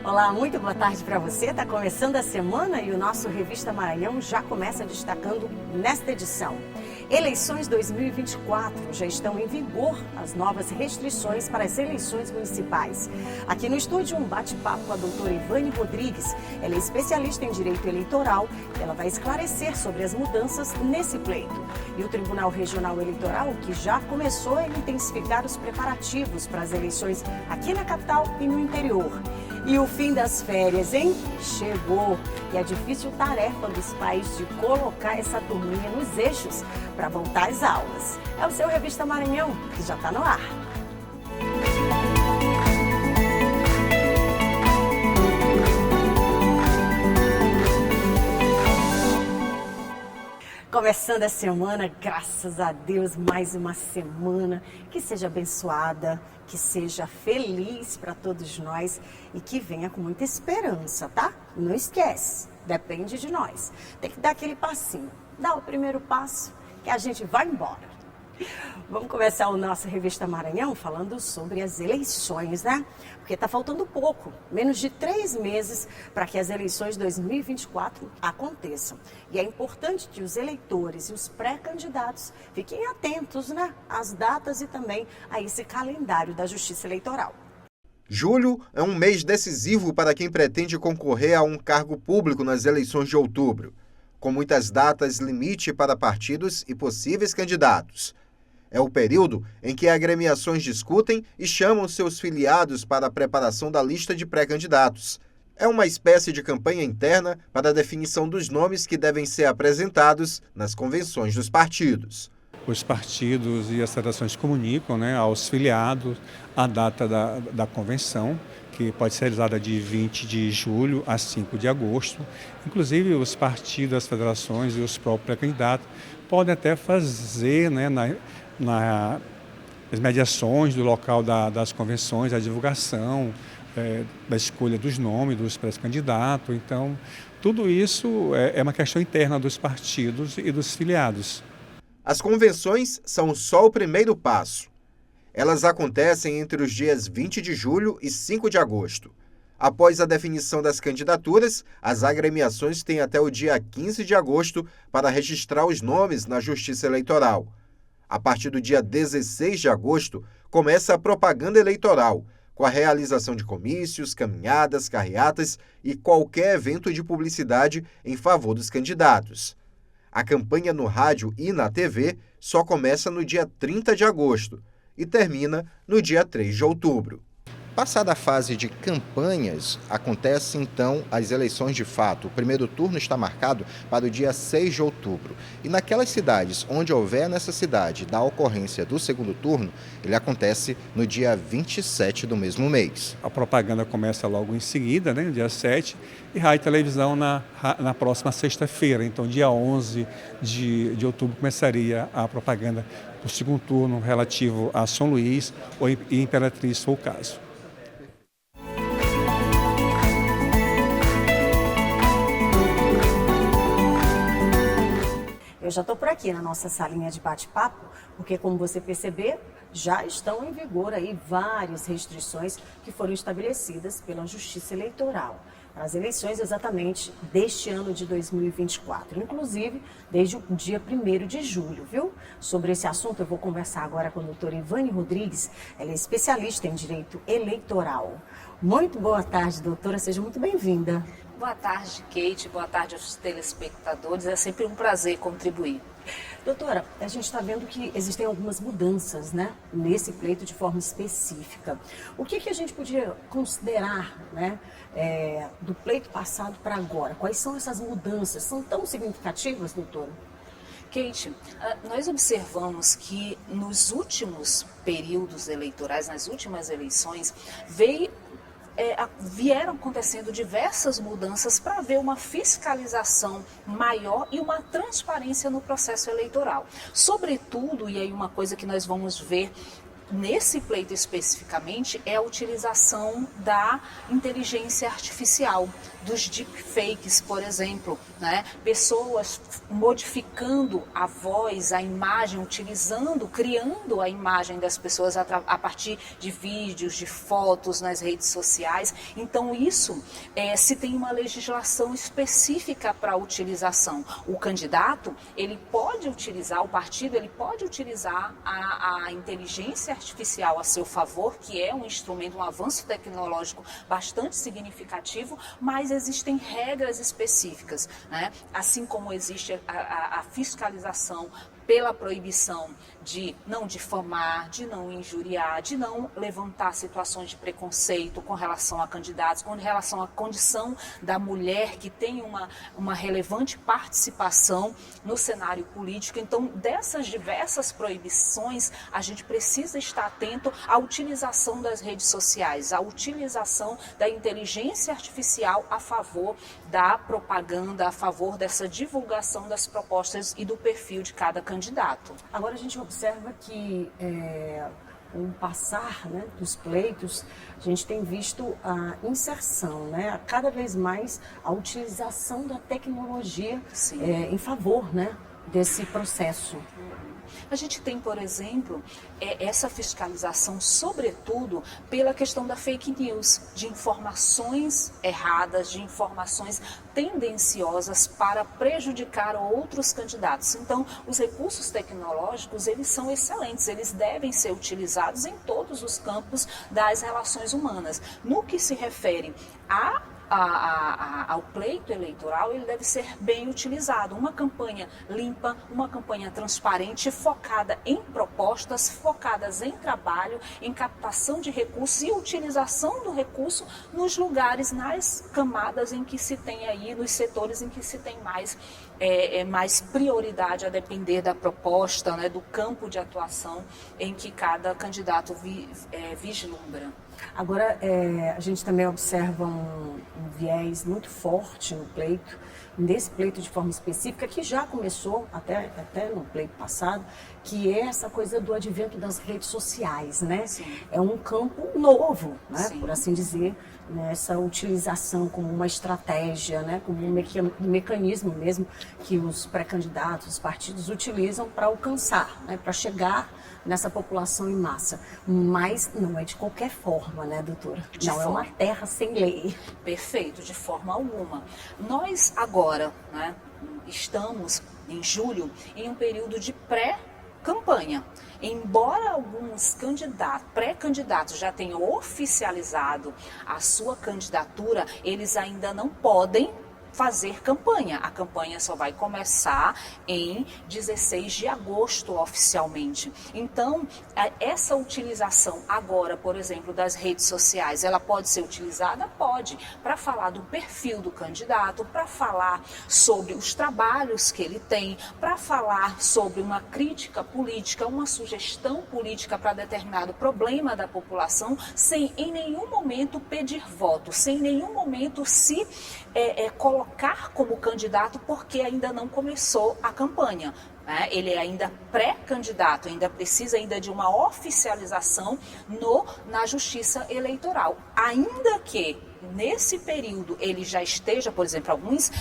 Olá, muito boa tarde para você. Está começando a semana e o nosso Revista Maranhão já começa destacando nesta edição. Eleições 2024, já estão em vigor as novas restrições para as eleições municipais. Aqui no estúdio, um bate-papo com a doutora Ivane Rodrigues. Ela é especialista em direito eleitoral e ela vai esclarecer sobre as mudanças nesse pleito. E o Tribunal Regional Eleitoral, que já começou a intensificar os preparativos para as eleições aqui na capital e no interior. E o fim das férias, hein? Chegou! E a difícil tarefa dos pais de colocar essa turminha nos eixos para voltar às aulas. É o seu Revista Maranhão, que já está no ar. Começando a semana, graças a Deus, mais uma semana que seja abençoada, que seja feliz para todos nós e que venha com muita esperança, tá? Não esquece, depende de nós. Tem que dar aquele passinho, dá o primeiro passo que a gente vai embora. Vamos começar o nosso Revista Maranhão falando sobre as eleições, né? Porque está faltando pouco, menos de 3 meses para que as eleições 2024 aconteçam. E é importante que os eleitores e os pré-candidatos fiquem atentos, né, às datas e também a esse calendário da Justiça Eleitoral. Julho é um mês decisivo para quem pretende concorrer a um cargo público nas eleições de outubro, com muitas datas limite para partidos e possíveis candidatos. É o período em que agremiações discutem e chamam seus filiados para a preparação da lista de pré-candidatos. É uma espécie de campanha interna para a definição dos nomes que devem ser apresentados nas convenções dos partidos. Os partidos e as federações comunicam, aos filiados a data da convenção, que pode ser realizada de 20 de julho a 5 de agosto. Inclusive, os partidos, as federações e os próprios pré-candidatos podem até fazer, nas mediações do local das convenções, a divulgação da escolha dos nomes dos pré-candidatos. Então, tudo isso é uma questão interna dos partidos e dos filiados. As convenções são só o primeiro passo. Elas acontecem entre os dias 20 de julho e 5 de agosto. Após a definição das candidaturas, as agremiações têm até o dia 15 de agosto para registrar os nomes na Justiça Eleitoral. A partir do dia 16 de agosto, começa a propaganda eleitoral, com a realização de comícios, caminhadas, carreatas e qualquer evento de publicidade em favor dos candidatos. A campanha no rádio e na TV só começa no dia 30 de agosto e termina no dia 3 de outubro. Passada a fase de campanhas, acontecem então as eleições de fato. O primeiro turno está marcado para o dia 6 de outubro. E naquelas cidades onde houver necessidade da ocorrência do segundo turno, ele acontece no dia 27 do mesmo mês. A propaganda começa logo em seguida, no dia 7, e rádio e televisão na próxima sexta-feira. Então, dia 11 de outubro começaria a propaganda do segundo turno relativo a São Luís e Imperatriz, se for o caso. Eu já estou por aqui na nossa salinha de bate-papo, porque, como você perceber, já estão em vigor aí várias restrições que foram estabelecidas pela Justiça Eleitoral para as eleições exatamente deste ano de 2024, inclusive desde o dia 1º de julho, viu? Sobre esse assunto eu vou conversar agora com a doutora Ivane Rodrigues, ela é especialista em direito eleitoral. Muito boa tarde, doutora, seja muito bem-vinda. Boa tarde, Kate. Boa tarde aos telespectadores. É sempre um prazer contribuir. Doutora, a gente está vendo que existem algumas mudanças, nesse pleito de forma específica. O que a gente podia considerar, do pleito passado para agora? Quais são essas mudanças? São tão significativas, doutora? Kate, nós observamos que nos últimos períodos eleitorais, nas últimas eleições, vieram acontecendo diversas mudanças para haver uma fiscalização maior e uma transparência no processo eleitoral. Sobretudo, e aí uma coisa que nós vamos ver nesse pleito especificamente, é a utilização da inteligência artificial, dos deepfakes, por exemplo, né? Pessoas modificando a voz, a imagem, criando a imagem das pessoas a partir de vídeos, de fotos nas redes sociais. Então isso, se tem uma legislação específica para a utilização. O candidato, ele pode utilizar, o partido, ele pode utilizar a inteligência artificial a seu favor, que é um instrumento, um avanço tecnológico bastante significativo, mas existem regras específicas, né? Assim como existe a fiscalização pela proibição de não difamar, de não injuriar, de não levantar situações de preconceito com relação a candidatos, com relação à condição da mulher que tem uma relevante participação no cenário político. Então, dessas diversas proibições, a gente precisa estar atento à utilização das redes sociais, à utilização da inteligência artificial a favor da propaganda, a favor dessa divulgação das propostas e do perfil de cada candidato. Agora a gente observa que com o passar, né, dos pleitos, a gente tem visto a inserção, né, cada vez mais a utilização da tecnologia em favor, né, desse processo. A gente tem, por exemplo, essa fiscalização, sobretudo, pela questão da fake news, de informações erradas, de informações tendenciosas para prejudicar outros candidatos. Então, os recursos tecnológicos, eles são excelentes, eles devem ser utilizados em todos os campos das relações humanas. No que se refere ao pleito eleitoral, ele deve ser bem utilizado. Uma campanha limpa, uma campanha transparente, focada em propostas, focadas em trabalho, em captação de recursos e utilização do recurso nos lugares, nas camadas em que se tem aí, nos setores em que se tem mais prioridade a depender da proposta, né, do campo de atuação em que cada candidato vislumbra. Agora, a gente também observa um viés muito forte no pleito, nesse pleito de forma específica, que já começou até no pleito passado, que é essa coisa do advento das redes sociais, né? Sim. É um campo novo, né? Sim. Por assim dizer, né? Essa utilização como uma estratégia, né? Como um mecanismo mesmo que os pré-candidatos, os partidos utilizam para alcançar, né? Para chegar nessa população em massa. Mas não é de qualquer forma, né, doutora? Não é uma terra sem lei. Perfeito, de forma alguma. Nós agora, né, estamos em julho em um período de pré-campanha. Embora alguns pré-candidatos já tenham oficializado a sua candidatura, eles ainda não podem fazer campanha. A campanha só vai começar em 16 de agosto oficialmente. Então, essa utilização agora, por exemplo, das redes sociais, ela pode ser utilizada? Pode, para falar do perfil do candidato, para falar sobre os trabalhos que ele tem, para falar sobre uma crítica política, uma sugestão política para determinado problema da população, sem em nenhum momento pedir voto, sem em nenhum momento se colocar como candidato, porque ainda não começou a campanha. Ele é ainda pré-candidato, ainda precisa de uma oficialização na Justiça Eleitoral. Ainda que nesse período ele já esteja, por exemplo, alguns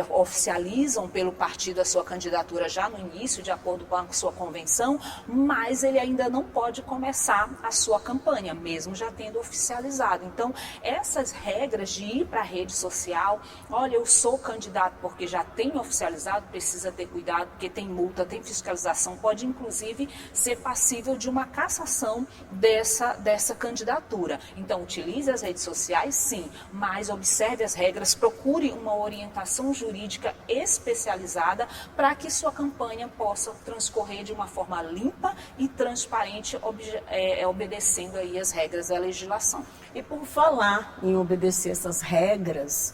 oficializam pelo partido a sua candidatura já no início, de acordo com a sua convenção, mas ele ainda não pode começar a sua campanha, mesmo já tendo oficializado. Então, essas regras de ir para a rede social, olha, eu sou candidato porque já tenho oficializado, precisa ter cuidado, porque tem multa, tem fiscalização, pode inclusive ser passível de uma cassação dessa candidatura. Então, utilize as redes sociais, sim, mas observe as regras, procure uma orientação jurídica especializada para que sua campanha possa transcorrer de uma forma limpa e transparente, obedecendo aí as regras da legislação. E por falar em obedecer essas regras,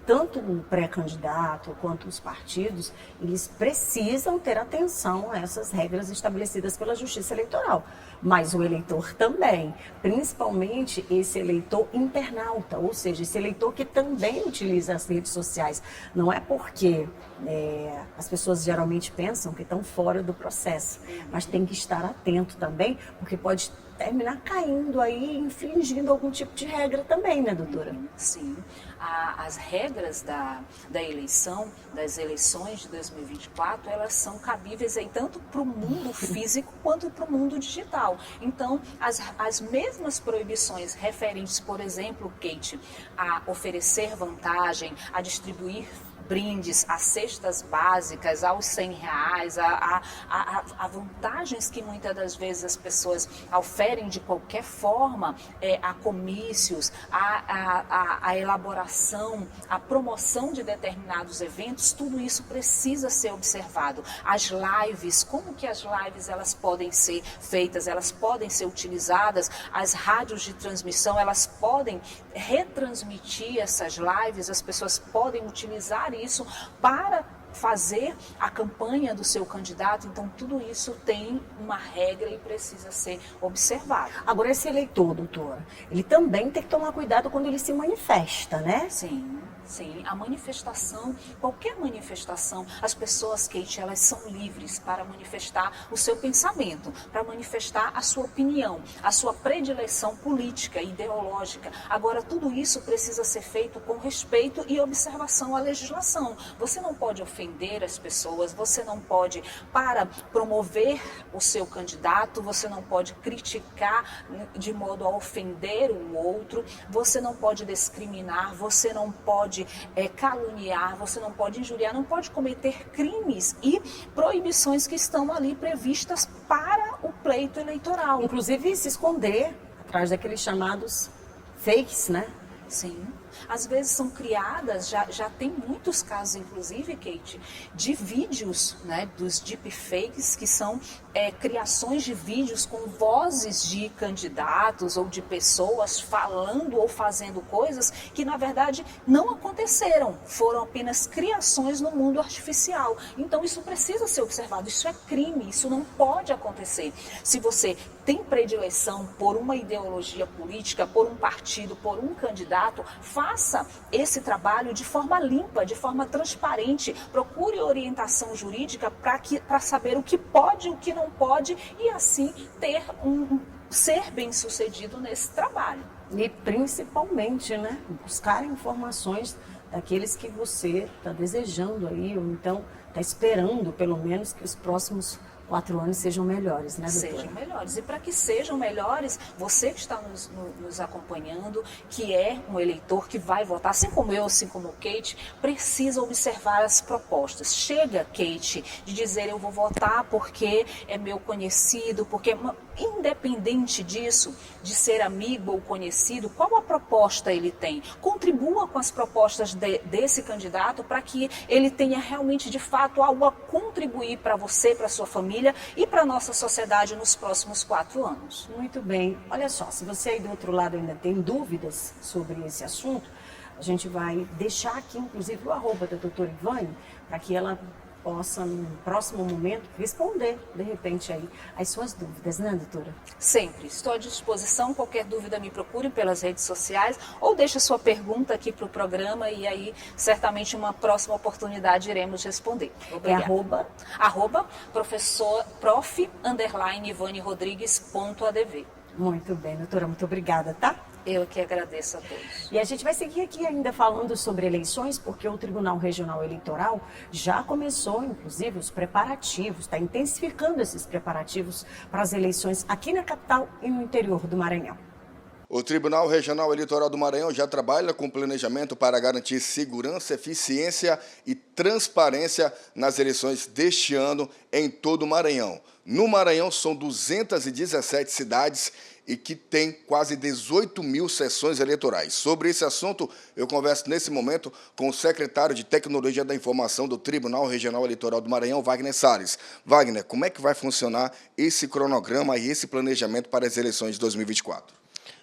tanto o pré-candidato quanto os partidos, eles precisam ter atenção a essas regras estabelecidas pela Justiça Eleitoral. Mas o eleitor também, principalmente esse eleitor internauta, ou seja, esse eleitor que também utiliza as redes sociais. Não é porque as pessoas geralmente pensam que estão fora do processo, mas tem que estar atento também, porque pode terminar caindo aí, infringindo algum tipo de regra também, né, doutora? Sim. As regras da eleição, das eleições de 2024, elas são cabíveis aí tanto para o mundo físico quanto para o mundo digital. Então, as mesmas proibições referentes, por exemplo, Kate, a oferecer vantagem, a distribuir brindes, a cestas básicas, aos R$100, a vantagens que muitas das vezes as pessoas oferem de qualquer forma, a comícios, a elaboração, a promoção de determinados eventos, tudo isso precisa ser observado. As lives, como que as lives elas podem ser feitas, elas podem ser utilizadas, as rádios de transmissão, elas podem retransmitir essas lives, as pessoas podem utilizar isso para fazer a campanha do seu candidato. Então, tudo isso tem uma regra e precisa ser observado. Agora, esse eleitor, doutora, ele também tem que tomar cuidado quando ele se manifesta, né? Sim. Sim, a manifestação, qualquer manifestação, as pessoas, Kate, elas são livres para manifestar o seu pensamento, para manifestar a sua opinião, a sua predileção política, ideológica. Agora, tudo isso precisa ser feito com respeito e observação à legislação. Você não pode ofender as pessoas, você não pode, para promover o seu candidato, você não pode criticar de modo a ofender o outro, você não pode discriminar, você não pode caluniar, você não pode injuriar, não pode cometer crimes e proibições que estão ali previstas para o pleito eleitoral. Inclusive se esconder atrás daqueles chamados fakes, né? Sim. Às vezes são criadas, já tem muitos casos, inclusive, Kate, de vídeos, né, dos deepfakes, que são criações de vídeos com vozes de candidatos ou de pessoas falando ou fazendo coisas que, na verdade, não aconteceram, foram apenas criações no mundo artificial. Então, isso precisa ser observado, isso é crime, isso não pode acontecer. Se você tem predileção por uma ideologia política, por um partido, por um candidato, faça esse trabalho de forma limpa, de forma transparente. Procure orientação jurídica para saber o que pode e o que não pode e assim ser bem-sucedido nesse trabalho. E principalmente, né, buscar informações daqueles que você está desejando aí, ou então está esperando, pelo menos, que os próximos 4 anos sejam melhores, né, doutora? Sejam melhores. E para que sejam melhores, você que está nos acompanhando, que é um eleitor que vai votar, assim como eu, assim como Kate, precisa observar as propostas. Chega, Kate, de dizer eu vou votar porque é meu conhecido, porque independente disso, de ser amigo ou conhecido, qual a proposta ele tem? Contribua com as propostas desse candidato para que ele tenha realmente, de fato, algo a contribuir para você, para a sua família e para a nossa sociedade nos próximos 4 anos. Muito bem. Olha só, se você aí do outro lado ainda tem dúvidas sobre esse assunto, a gente vai deixar aqui, inclusive, o arroba da doutora Ivane, para que ela possa, no próximo momento, responder, de repente, aí, as suas dúvidas, né, doutora? Sempre. Estou à disposição. Qualquer dúvida, me procure pelas redes sociais ou deixe a sua pergunta aqui para o programa e aí, certamente, uma próxima oportunidade iremos responder. Obrigada. Arroba prof_Ivane_Rodrigues.adv. Muito bem, doutora. Muito obrigada, tá? Eu que agradeço a todos. E a gente vai seguir aqui ainda falando sobre eleições, porque o Tribunal Regional Eleitoral já começou, inclusive, os preparativos, está intensificando esses preparativos para as eleições aqui na capital e no interior do Maranhão. O Tribunal Regional Eleitoral do Maranhão já trabalha com planejamento para garantir segurança, eficiência e transparência nas eleições deste ano em todo o Maranhão. No Maranhão são 217 cidades e que tem quase 18 mil sessões eleitorais. Sobre esse assunto, eu converso nesse momento com o secretário de Tecnologia da Informação do Tribunal Regional Eleitoral do Maranhão, Wagner Salles. Wagner, como é que vai funcionar esse cronograma e esse planejamento para as eleições de 2024?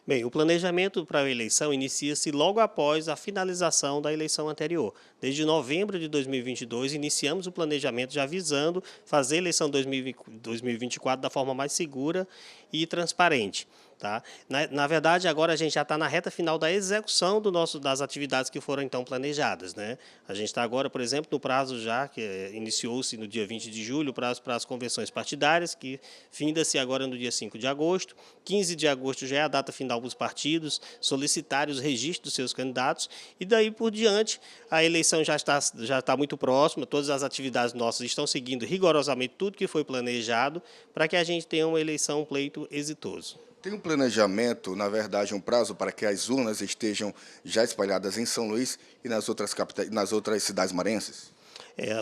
Bem, o planejamento para a eleição inicia-se logo após a finalização da eleição anterior. Desde novembro de 2022, iniciamos o planejamento já visando fazer a eleição 2024 da forma mais segura e transparente. Tá? Na verdade, agora a gente já está na reta final da execução das atividades que foram então planejadas, né? A gente está agora, por exemplo, no prazo já, que iniciou-se no dia 20 de julho, prazo para as convenções partidárias, que finda-se agora no dia 5 de agosto. 15 de agosto já é a data final para os partidos solicitarem os registros dos seus candidatos, e daí por diante a eleição já está muito próxima, todas as atividades nossas estão seguindo rigorosamente tudo que foi planejado para que a gente tenha uma eleição, um pleito exitoso. Tem um planejamento, na verdade, um prazo para que as urnas estejam já espalhadas em São Luís e nas outras cidades maranhenses?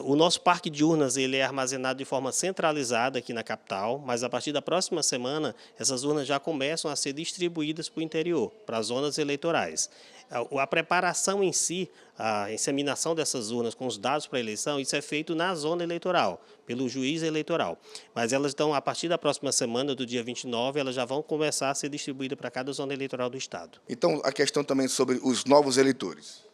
O nosso parque de urnas ele é armazenado de forma centralizada aqui na capital, mas a partir da próxima semana essas urnas já começam a ser distribuídas para o interior, para as zonas eleitorais. A preparação em si, a inseminação dessas urnas com os dados para a eleição, isso é feito na zona eleitoral, pelo juiz eleitoral. Mas elas estão, a partir da próxima semana, do dia 29, elas já vão começar a ser distribuídas para cada zona eleitoral do Estado. Então, a questão também sobre os novos eleitores.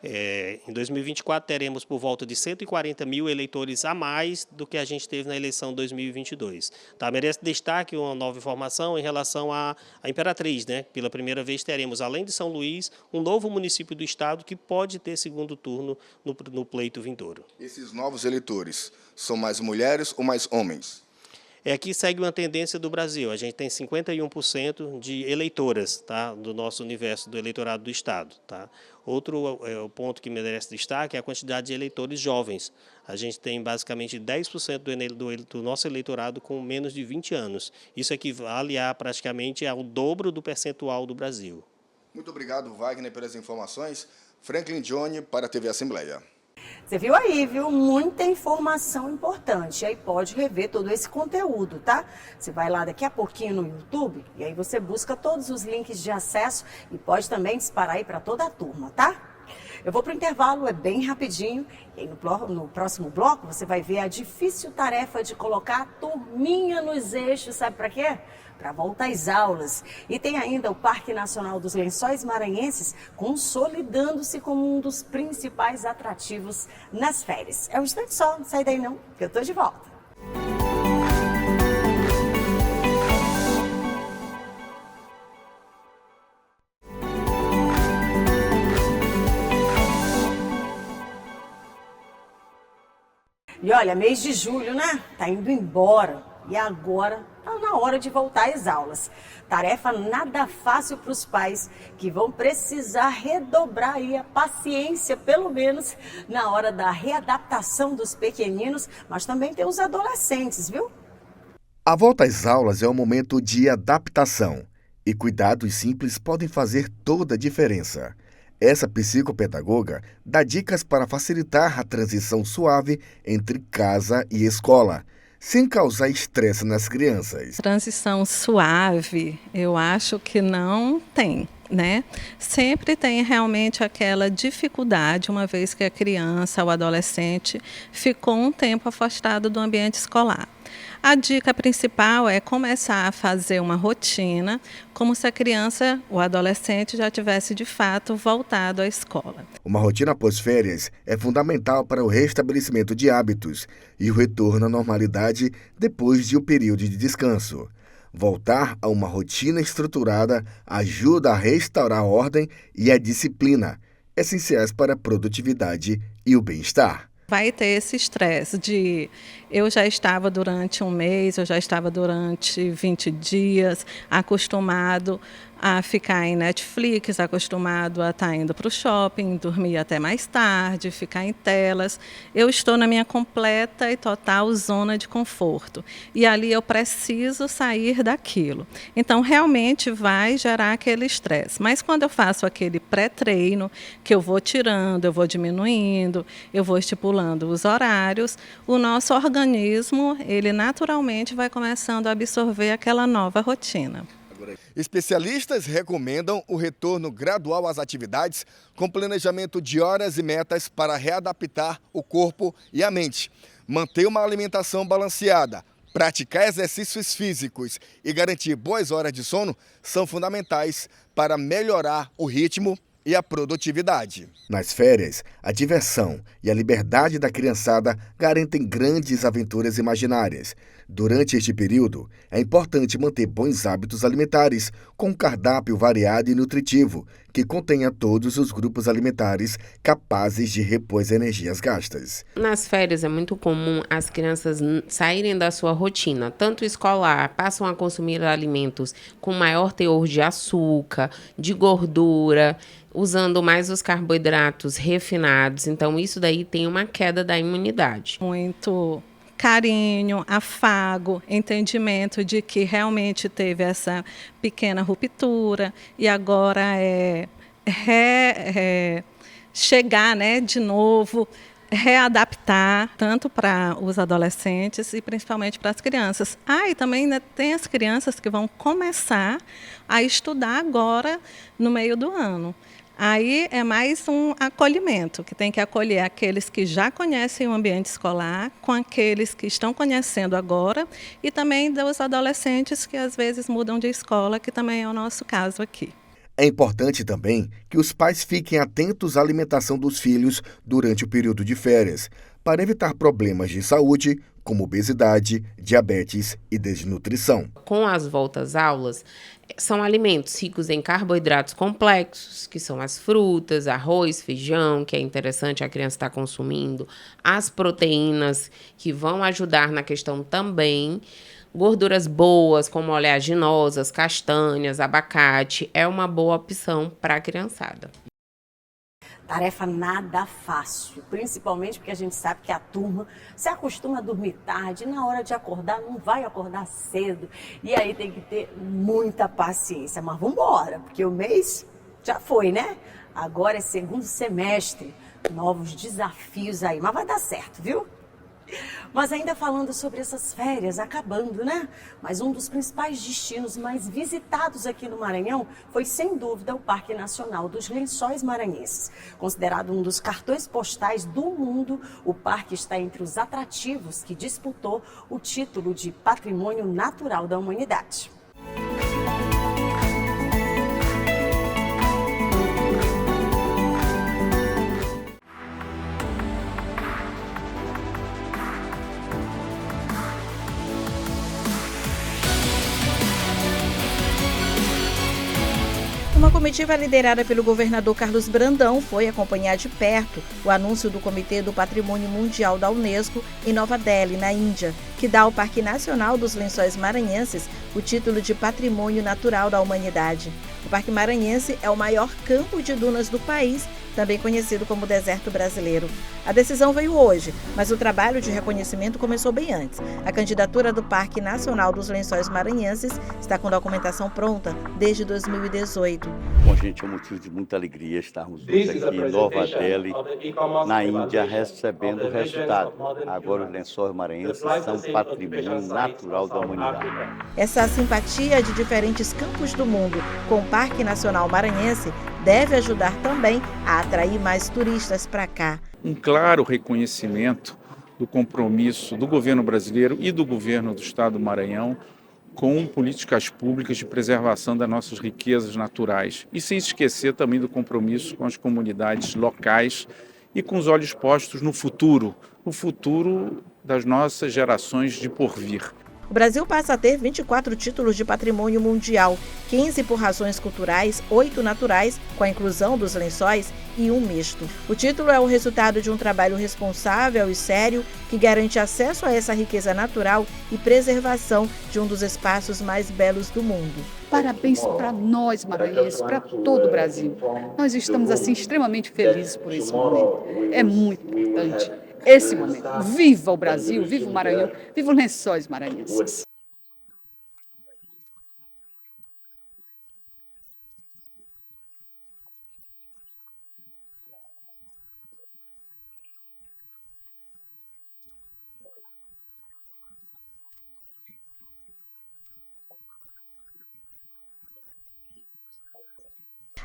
Em 2024 teremos por volta de 140 mil eleitores a mais do que a gente teve na eleição 2022. Tá? Merece destaque uma nova informação em relação à Imperatriz, né? Pela primeira vez teremos, além de São Luís, um novo município do estado que pode ter segundo turno no pleito vindouro. Esses novos eleitores são mais mulheres ou mais homens? Aqui segue uma tendência do Brasil. A gente tem 51% de eleitoras, tá, do nosso universo do eleitorado do Estado. Tá? Outro ponto que merece destaque é a quantidade de eleitores jovens. A gente tem basicamente 10% do nosso eleitorado com menos de 20 anos. Isso equivale a praticamente ao dobro do percentual do Brasil. Muito obrigado, Wagner, pelas informações. Franklin Johnny para a TV Assembleia. Você viu aí, viu? Muita informação importante. Aí pode rever todo esse conteúdo, tá? Você vai lá daqui a pouquinho no YouTube e aí você busca todos os links de acesso e pode também disparar aí para toda a turma, tá? Eu vou para o intervalo, é bem rapidinho. E aí no próximo bloco você vai ver a difícil tarefa de colocar a turminha nos eixos, sabe para quê? Para voltar às aulas. E tem ainda o Parque Nacional dos Lençóis Maranhenses consolidando-se como um dos principais atrativos nas férias. É um instante só, não sai daí não, que eu tô de volta. E olha, mês de julho, né? Tá indo embora. E agora tá na hora de voltar às aulas. Tarefa nada fácil para os pais que vão precisar redobrar aí a paciência, pelo menos na hora da readaptação dos pequeninos, mas também tem os adolescentes, viu? A volta às aulas é um momento de adaptação e cuidados simples podem fazer toda a diferença. Essa psicopedagoga dá dicas para facilitar a transição suave entre casa e escola, sem causar estresse nas crianças. Transição suave, eu acho que não tem, né? Sempre tem realmente aquela dificuldade, uma vez que a criança ou adolescente ficou um tempo afastado do ambiente escolar. A dica principal é começar a fazer uma rotina, como se a criança ou adolescente já tivesse de fato voltado à escola. Uma rotina após férias é fundamental para o restabelecimento de hábitos e o retorno à normalidade depois de um período de descanso. Voltar a uma rotina estruturada ajuda a restaurar a ordem e a disciplina, essenciais para a produtividade e o bem-estar. Vai ter esse estresse de eu já estava durante um mês, eu já estava durante 20 dias acostumado a ficar em Netflix, acostumado a estar indo para o shopping, dormir até mais tarde, ficar em telas. Eu estou na minha completa e total zona de conforto. E ali eu preciso sair daquilo. Então, realmente vai gerar aquele estresse. Mas quando eu faço aquele pré-treino, que eu vou tirando, eu vou diminuindo, eu vou estipulando os horários, o nosso organismo, ele naturalmente vai começando a absorver aquela nova rotina. Especialistas recomendam o retorno gradual às atividades com planejamento de horas e metas para readaptar o corpo e a mente. Manter uma alimentação balanceada, Praticar exercícios físicos e garantir boas horas de sono são fundamentais para melhorar o ritmo e a produtividade. Nas férias, a diversão e a liberdade da criançada garantem grandes aventuras imaginárias. Durante este período, é importante manter bons hábitos alimentares, com um cardápio variado e nutritivo, que contenha todos os grupos alimentares capazes de repor as energias gastas. Nas férias é muito comum as crianças saírem da sua rotina, tanto escolar, passam a consumir alimentos com maior teor de açúcar, de gordura, usando mais os carboidratos refinados. Então, isso daí tem uma queda da imunidade. Muito carinho, afago, entendimento de que realmente teve essa pequena ruptura e agora chegar, né, de novo, readaptar, tanto para os adolescentes e principalmente para as crianças. E também, né, tem as crianças que vão começar a estudar agora no meio do ano. Aí é mais um acolhimento, que tem que acolher aqueles que já conhecem o ambiente escolar, com aqueles que estão conhecendo agora, e também dos adolescentes que às vezes mudam de escola, que também é o nosso caso aqui. É importante também que os pais fiquem atentos à alimentação dos filhos durante o período de férias, para evitar problemas de saúde, como obesidade, diabetes e desnutrição. Com as voltas aulas, são alimentos ricos em carboidratos complexos, que são as frutas, arroz, feijão, que é interessante a criança estar consumindo, as proteínas, que vão ajudar na questão também, gorduras boas, como oleaginosas, castanhas, abacate, é uma boa opção para a criançada. Tarefa nada fácil, principalmente porque a gente sabe que a turma se acostuma a dormir tarde, e na hora de acordar não vai acordar cedo, e aí tem que ter muita paciência. Mas vamos embora, porque o mês já foi, né? Agora é segundo semestre, novos desafios aí, mas vai dar certo, viu? Mas ainda falando sobre essas férias acabando, né? Mas um dos principais destinos mais visitados aqui no Maranhão foi, sem dúvida, o Parque Nacional dos Lençóis Maranhenses. Considerado um dos cartões postais do mundo, o parque está entre os atrativos que disputou o título de Patrimônio Natural da Humanidade. Uma comitiva liderada pelo governador Carlos Brandão foi acompanhar de perto o anúncio do Comitê do Patrimônio Mundial da Unesco em Nova Delhi, na Índia, que dá ao Parque Nacional dos Lençóis Maranhenses o título de Patrimônio Natural da Humanidade. O Parque Maranhense é o maior campo de dunas do país, também conhecido como Deserto Brasileiro. A decisão veio hoje, mas o trabalho de reconhecimento começou bem antes. A candidatura do Parque Nacional dos Lençóis Maranhenses está com documentação pronta desde 2018. Bom, gente, é um motivo de muita alegria estarmos hoje aqui em Nova Delhi, na Índia, recebendo o resultado. Agora os Lençóis Maranhenses são patrimônio natural da humanidade. Essa simpatia de diferentes campos do mundo com o Parque Nacional Maranhense deve ajudar também a atrair mais turistas para cá. Um claro reconhecimento do compromisso do governo brasileiro e do governo do estado do Maranhão com políticas públicas de preservação das nossas riquezas naturais. E sem esquecer também do compromisso com as comunidades locais e com os olhos postos no futuro das nossas gerações de porvir. O Brasil passa a ter 24 títulos de patrimônio mundial, 15 por razões culturais, 8 naturais, com a inclusão dos lençóis, e 1 misto. O título é o resultado de um trabalho responsável e sério que garante acesso a essa riqueza natural e preservação de um dos espaços mais belos do mundo. Parabéns para nós, maranhenses, para todo o Brasil. Nós estamos assim extremamente felizes por esse momento. É muito importante esse momento. Viva o Brasil, viva o Maranhão, viva os Lençóis Maranhenses.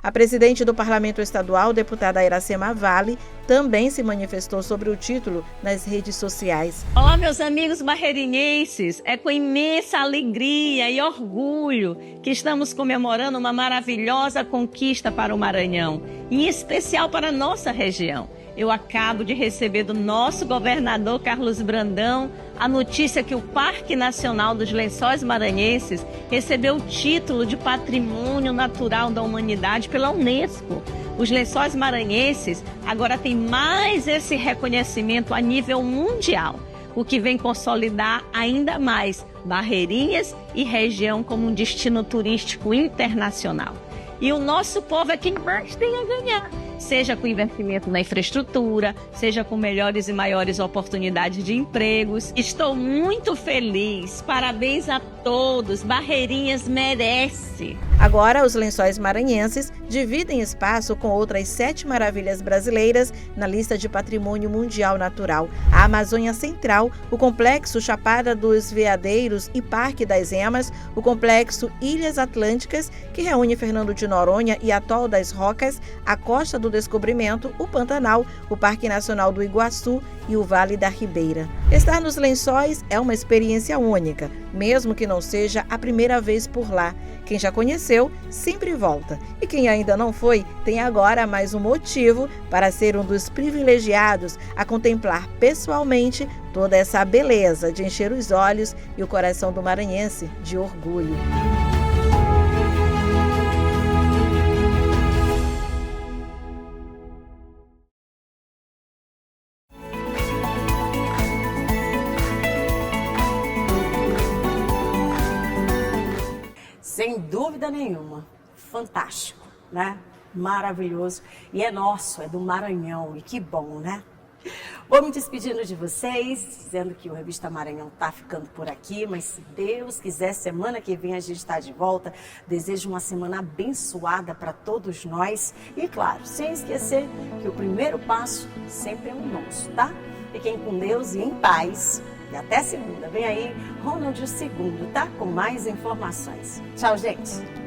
A presidente do Parlamento Estadual, deputada Iracema Vale, também se manifestou sobre o título nas redes sociais. Olá, meus amigos barreirinhenses, é com imensa alegria e orgulho que estamos comemorando uma maravilhosa conquista para o Maranhão, em especial para a nossa região. Eu acabo de receber do nosso governador Carlos Brandão a notícia que o Parque Nacional dos Lençóis Maranhenses recebeu o título de Patrimônio Natural da Humanidade pela Unesco. Os Lençóis Maranhenses agora têm mais esse reconhecimento a nível mundial, o que vem consolidar ainda mais Barreirinhas e região como um destino turístico internacional. E o nosso povo é quem mais tem a ganhar, seja com investimento na infraestrutura, seja com melhores e maiores oportunidades de empregos. Estou muito feliz, parabéns a todos, Barreirinhas merece. Agora, os Lençóis Maranhenses dividem espaço com outras 7 maravilhas brasileiras na lista de Patrimônio Mundial Natural. A Amazônia Central, o Complexo Chapada dos Veadeiros e Parque das Emas, o Complexo Ilhas Atlânticas, que reúne Fernando de Noronha e Atol das Rocas, a Costa do Descobrimento, o Pantanal, o Parque Nacional do Iguaçu e o Vale da Ribeira. Estar nos Lençóis é uma experiência única, mesmo que não seja a primeira vez por lá. Quem já conheceu, sempre volta. E quem ainda não foi, tem agora mais um motivo para ser um dos privilegiados a contemplar pessoalmente toda essa beleza de encher os olhos e o coração do maranhense de orgulho. Sem dúvida nenhuma, fantástico, né? Maravilhoso. E é nosso, é do Maranhão, e que bom, né? Vou me despedindo de vocês, dizendo que o Revista Maranhão está ficando por aqui, mas se Deus quiser, semana que vem a gente está de volta. Desejo uma semana abençoada para todos nós. E claro, sem esquecer que o primeiro passo sempre é o nosso, tá? Fiquem com Deus e em paz. E até segunda. Vem aí, Ronald II, tá? Com mais informações. Tchau, gente!